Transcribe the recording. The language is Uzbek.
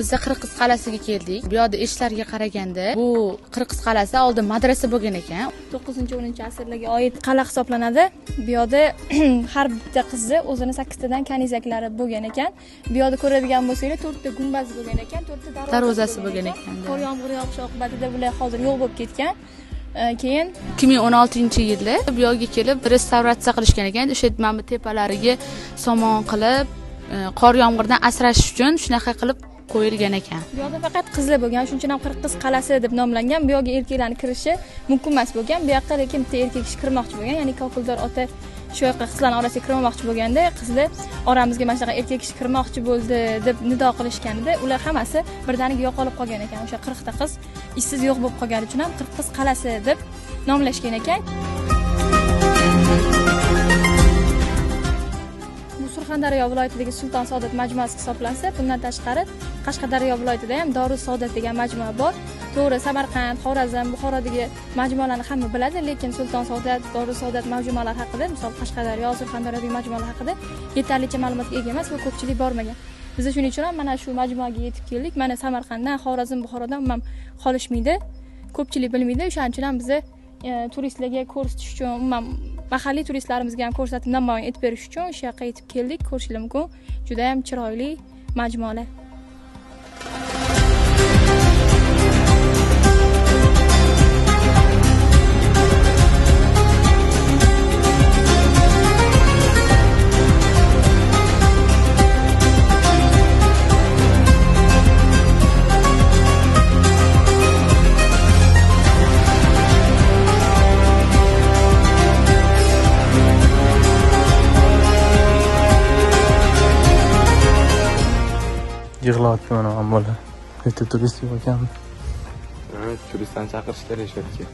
Bizda Qirg'iz qalasiga keldik. Bu yerda eshiklarga qaraganda, bu Qirg'iz qalasi oldin madrasa bo'lgan ekan. 9-10 asrlarga oid qala hisoblanadi. Bu yerda har bitta qizni o'zini 8 tadan kanizaklari bo'lgan ekan. Bu yerda ko'radigan bo'lsangiz 4 ta gumbaz bo'lgan ekan, 4 ta darvozasi bo'lgan ekan. Qor yomg'ir yog'ishi oqibatida bular hozir yo'q bo'lib ketgan. Keyin 2016-yilda bu yerga kelib restavratsiya qilishgan ekan. O'sha mana bu tepalariga somon qilib, qor yomg'irdan asrash uchun shunaqa qilib qo'yilgan ekan. Bu yerda faqat qizlar bo'lgan, shuning uchun ham Qirg'iz qalasi deb nomlangan. Bu yerga erkaklarning kirishi mumkin emas bo'lgan. Bu yoqqa lekin bitta erkak kishi kirmoqchi bo'lgan, ya'ni Kokuldor ota shu yoqqa qizlarning orasiga kirmoqchi bo'lganda, qizlar oramizga mana shunaqa erkak kishi kirmoqchi bo'ldi deb nido qilishganida, ular hammasi birdaniga yo'qolib qolgan ekan. O'sha 40 ta qiz ishsiz yo'q bo'lib qolgani uchun ham Qirg'iz qalasi deb nomlashgan ekan. Surxondaryo viloyatidagi Sulton Saodat majmuasi hisoblansa, bundan tashqari Qashqadaryo viloyatida ham Dorus Saodat degan majmua bor. To'g'ri, Samarqand, Xorazm, Buxorodagi majmualarni hamma biladi, lekin Sulton Saodat, Dorus Saodat majmualari haqida, misol Qashqadaryo, Surxondaryodagi majmualar haqida yetarlicha ma'lumotga ega emas va ko'pchilik bormagan. Biz shuning uchun ham mana shu majmuaga yetib keldik. Mana Samarqanddan, Xorazm, Buxorodan ham qolishmaydi. Ko'pchilik bilmaydi. O'shaning uchun ham biz turistlarga ko'rsatish uchun, umuman mahalliy turistlarimizga ham ko'rsatib namoyon etib berish uchun o'sha yoqqa yetib keldik. Ko'rishingiz mumkin. Juda ham chiroyli majmualar. Yig'layapti mana bola. Bitta turist yo'q ekan. Evet, turistlarni chaqirish kerak shu yerga.